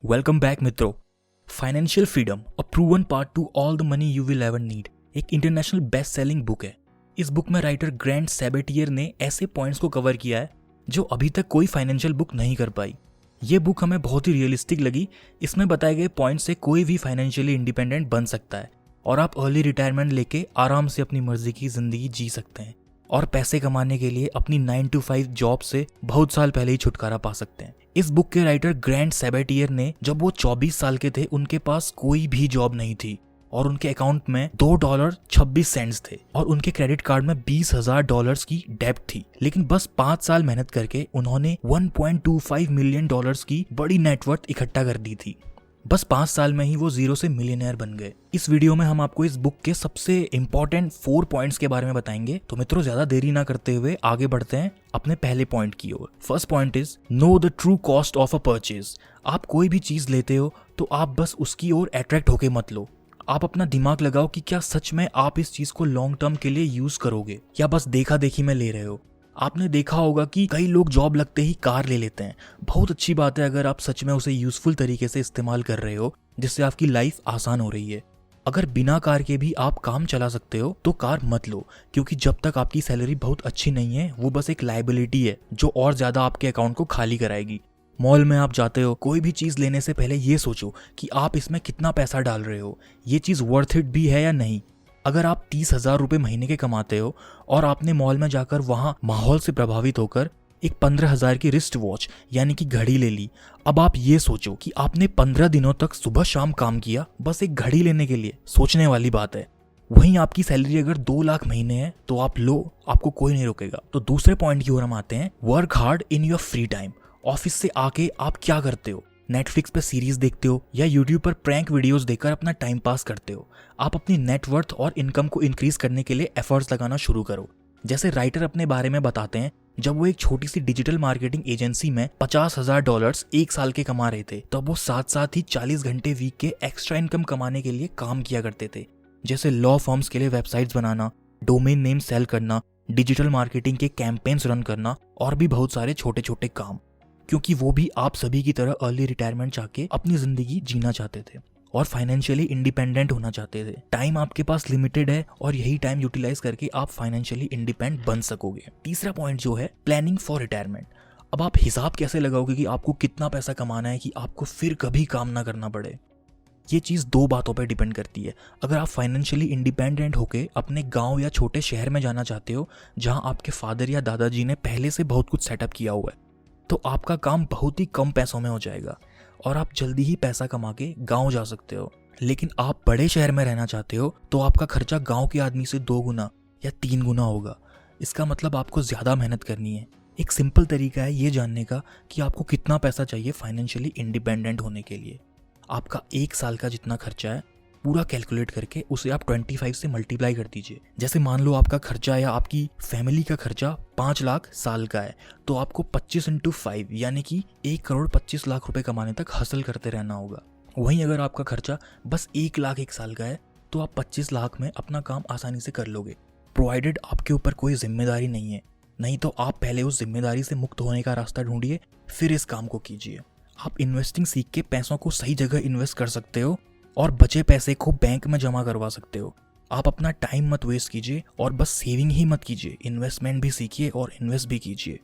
Welcome back मित्रों। Financial freedom a proven path to all the money you will ever need एक international best selling book है। इस book में writer Grand सैबेटियर ने ऐसे points को कवर किया है जो अभी तक कोई फाइनेंशियल बुक नहीं कर पाई। ये बुक हमें बहुत ही रियलिस्टिक लगी। इसमें बताए गए पॉइंट से कोई भी फाइनेंशियली इंडिपेंडेंट बन सकता है और आप अर्ली रिटायरमेंट लेके आराम से अपनी मर्जी की जिंदगी जी सकते हैं और पैसे कमाने के लिए अपनी 9 to 5 जॉब से बहुत साल पहले ही छुटकारा पा सकते हैं। इस बुक के राइटर ग्रैंट सैबेटियर ने जब वो 24 साल के थे उनके पास कोई भी जॉब नहीं थी और उनके अकाउंट में $2.26 थे और उनके क्रेडिट कार्ड में $20,000 की डेब्ट थी। लेकिन बस 5 साल मेहनत करके उन्होंने $1.25 मिलियन की बड़ी नेटवर्थ इकट्ठा कर दी थी। बस 5 साल में ही वो जीरो से मिलियनेयर बन गए। इस वीडियो में हम आपको इस बुक के सबसे इंपॉर्टेंट 4 पॉइंट्स के बारे में बताएंगे। तो मित्रों ज्यादा देरी ना करते हुए आगे बढ़ते हैं अपने पहले पॉइंट की ओर। First point is know the true cost of a purchase. आप कोई भी चीज लेते हो तो आप बस उसकी ओर अट्रैक्ट होके मत लो। आप अपना दिमाग लगाओ कि क्या सच में आप इस चीज को लॉन्ग टर्म के लिए यूज करोगे या बस देखा देखी में ले रहे हो। आपने देखा होगा कि कई लोग जॉब लगते ही कार ले लेते हैं। बहुत अच्छी बात है अगर आप सच में उसे यूजफुल तरीके से इस्तेमाल कर रहे हो जिससे आपकी लाइफ आसान हो रही है। अगर बिना कार के भी आप काम चला सकते हो तो कार मत लो, क्योंकि जब तक आपकी सैलरी बहुत अच्छी नहीं है वो बस एक लायबिलिटी है जो और ज्यादा आपके अकाउंट को खाली कराएगी। मॉल में आप जाते हो, कोई भी चीज लेने से पहले ये सोचो कि आप इसमें कितना पैसा डाल रहे हो, ये चीज वर्थ इट भी है या नहीं। अगर आप 30,000 रुपए महीने के कमाते हो और आपने मॉल में जाकर वहां माहौल से प्रभावित होकर एक 15,000 की रिस्ट वॉच यानी कि घड़ी ले ली, अब आप ये सोचो कि आपने 15 दिनों तक सुबह शाम काम किया बस एक घड़ी लेने के लिए। सोचने वाली बात है। वहीं आपकी सैलरी अगर 2 लाख महीने है तो आप लो, आपको कोई नहीं रोकेगा। तो दूसरे पॉइंट की ओर हम आते हैं, work hard in your free time. Office से आके आप क्या करते हो? नेटफ्लिक्स पे सीरीज देखते हो या यूट्यूब पर प्रैंक वीडियोस देखकर अपना टाइम पास करते हो? आप अपनी नेटवर्थ और इनकम को इंक्रीज करने के लिए एफर्ट्स लगाना शुरू करो। जैसे राइटर अपने बारे में बताते हैं, जब वो एक छोटी सी डिजिटल मार्केटिंग एजेंसी में $50,000 एक साल के कमा रहे थे तब वो साथ साथ ही 40 घंटे वीक के एक्स्ट्रा इनकम कमाने के लिए काम किया करते थे। जैसे लॉ फर्म्स के लिए वेबसाइट्स बनाना, डोमेन नेम सेल करना, डिजिटल मार्केटिंग के कैंपेन्स रन करना और भी बहुत सारे छोटे छोटे काम, क्योंकि वो भी आप सभी की तरह अर्ली रिटायरमेंट चाहके अपनी जिंदगी जीना चाहते थे और फाइनेंशियली इंडिपेंडेंट होना चाहते थे। टाइम आपके पास लिमिटेड है और यही टाइम यूटिलाइज करके आप फाइनेंशियली इंडिपेंडेंट बन सकोगे। तीसरा पॉइंट जो है प्लानिंग फॉर रिटायरमेंट। अब आप हिसाब कैसे लगाओगे कि आपको कितना पैसा कमाना है कि आपको फिर कभी काम ना करना पड़े? ये चीज़ 2 बातों पर डिपेंड करती है। अगर आप फाइनेंशियली इंडिपेंडेंट होके अपने गांव या छोटे शहर में जाना चाहते हो जहां आपके फादर या दादाजी ने पहले से बहुत कुछ सेटअप किया हुआ है, तो आपका काम बहुत ही कम पैसों में हो जाएगा और आप जल्दी ही पैसा कमा के गाँव जा सकते हो। लेकिन आप बड़े शहर में रहना चाहते हो तो आपका खर्चा गाँव के आदमी से 2 गुना या 3 गुना होगा। इसका मतलब आपको ज़्यादा मेहनत करनी है। एक सिंपल तरीका है ये जानने का कि आपको कितना पैसा चाहिए फाइनेंशियली इंडिपेंडेंट होने के लिए। आपका 1 साल का जितना खर्चा है पूरा कैलकुलेट करके उसे आप 25 से मल्टीप्लाई कर दीजिए। जैसे मान लो आपका खर्चा या आपकी फैमिली का खर्चा 5 लाख साल का है तो आपको 25 × 5 यानी कि 1,25,00,000 रुपए कमाने तक हासिल करते रहना होगा। वहीं अगर आपका खर्चा बस 1 लाख 1 साल का है तो आप 25 लाख में अपना काम आसानी से कर लोगे, प्रोवाइडेड आपके ऊपर कोई जिम्मेदारी नहीं है। नहीं तो आप पहले उस जिम्मेदारी से मुक्त होने का रास्ता ढूंढिए, फिर इस काम को कीजिए। आप इन्वेस्टिंग सीख के पैसों को सही जगह इन्वेस्ट कर सकते हो और बचे पैसे को बैंक में जमा करवा सकते हो। आप अपना टाइम मत वेस्ट कीजिए और बस सेविंग ही मत कीजिए, इन्वेस्टमेंट भी सीखिए और इन्वेस्ट भी कीजिए।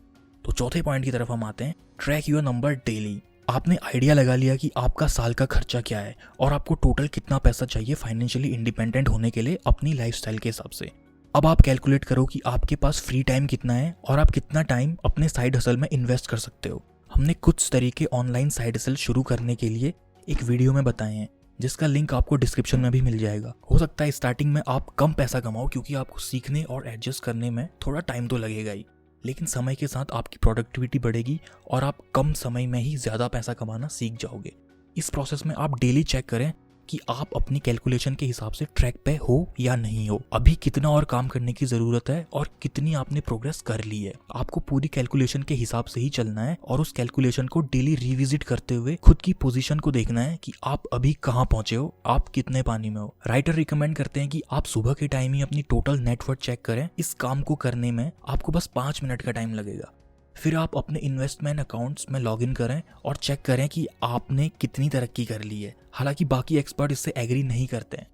तो चौथे पॉइंट की तरफ हम आते हैं, ट्रैक योर नंबर डेली। आपने आइडिया लगा लिया कि आपका साल का खर्चा क्या है और आपको टोटल कितना पैसा चाहिए फाइनेंशियली इंडिपेंडेंट होने के लिए अपनी लाइफस्टाइल के हिसाब से। अब आप कैलकुलेट करो कि आपके पास फ्री टाइम कितना है और आप कितना टाइम अपने साइड हसल में इन्वेस्ट कर सकते हो। हमने कुछ तरीके ऑनलाइन साइड हसल शुरू करने के लिए एक वीडियो में बताए हैं जिसका लिंक आपको डिस्क्रिप्शन में भी मिल जाएगा। हो सकता है स्टार्टिंग में आप कम पैसा कमाओ क्योंकि आपको सीखने और एडजस्ट करने में थोड़ा टाइम तो लगेगा ही, लेकिन समय के साथ आपकी प्रोडक्टिविटी बढ़ेगी और आप कम समय में ही ज़्यादा पैसा कमाना सीख जाओगे। इस प्रोसेस में आप डेली चेक करें कि आप अपनी कैलकुलेशन के हिसाब से ट्रैक पे हो या नहीं हो, अभी कितना और काम करने की ज़रूरत है और कितनी आपने प्रोग्रेस कर ली है। आपको पूरी कैलकुलेशन के हिसाब से ही चलना है और उस कैलकुलेशन को डेली रिविजिट करते हुए खुद की पोजीशन को देखना है कि आप अभी कहाँ पहुंचे हो, आप कितने पानी में हो। राइटर रिकमेंड करते हैं कि आप सुबह के टाइम ही अपनी टोटल नेटवर्थ चेक करें। इस काम को करने में आपको बस 5 मिनट का टाइम लगेगा। फिर आप अपने इन्वेस्टमेंट अकाउंट्स में लॉगिन करें और चेक करें कि आपने कितनी तरक्की कर ली है। हालांकि बाकी एक्सपर्ट इससे एग्री नहीं करते हैं।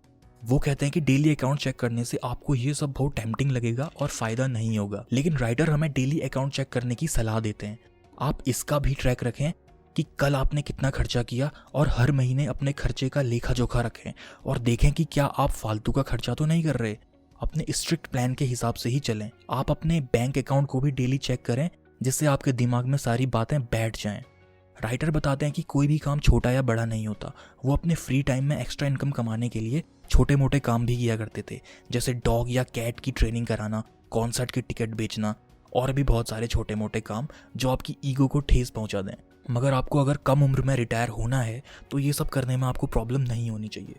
वो कहते हैं कि डेली अकाउंट चेक करने से आपको ये सब बहुत टेम्पटिंग लगेगा और फायदा नहीं होगा, लेकिन राइटर हमें डेली अकाउंट चेक करने की सलाह देते हैं। आप इसका भी ट्रैक रखें कि कल आपने कितना खर्चा किया और हर महीने अपने खर्चे का लेखा जोखा रखें और देखें कि क्या आप फालतू का खर्चा तो नहीं कर रहे। अपने स्ट्रिक्ट प्लान के हिसाब से ही चलें। आप अपने बैंक अकाउंट को भी डेली चेक करें जिससे आपके दिमाग में सारी बातें बैठ जाएं। राइटर बताते हैं कि कोई भी काम छोटा या बड़ा नहीं होता। वो अपने फ्री टाइम में एक्स्ट्रा इनकम कमाने के लिए छोटे मोटे काम भी किया करते थे, जैसे डॉग या कैट की ट्रेनिंग कराना, कॉन्सर्ट की टिकट बेचना और भी बहुत सारे छोटे मोटे काम जो आपकी ईगो को ठेस पहुंचा दें। मगर आपको अगर कम उम्र में रिटायर होना है तो ये सब करने में आपको प्रॉब्लम नहीं होनी चाहिए।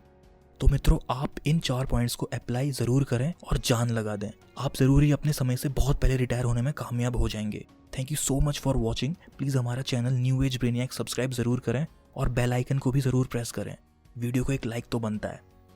तो मित्रों, आप इन 4 पॉइंट्स को अप्लाई ज़रूर करें और जान लगा दें। आप ज़रूर ही अपने समय से बहुत पहले रिटायर होने में कामयाब हो जाएंगे। Thank you so much for watching. Please हमारा चैनल न्यू एज ब्रेनियाक सब्सक्राइब ज़रूर करें और बेल आइकन को भी ज़रूर प्रेस करें। वीडियो को एक लाइक तो बनता है।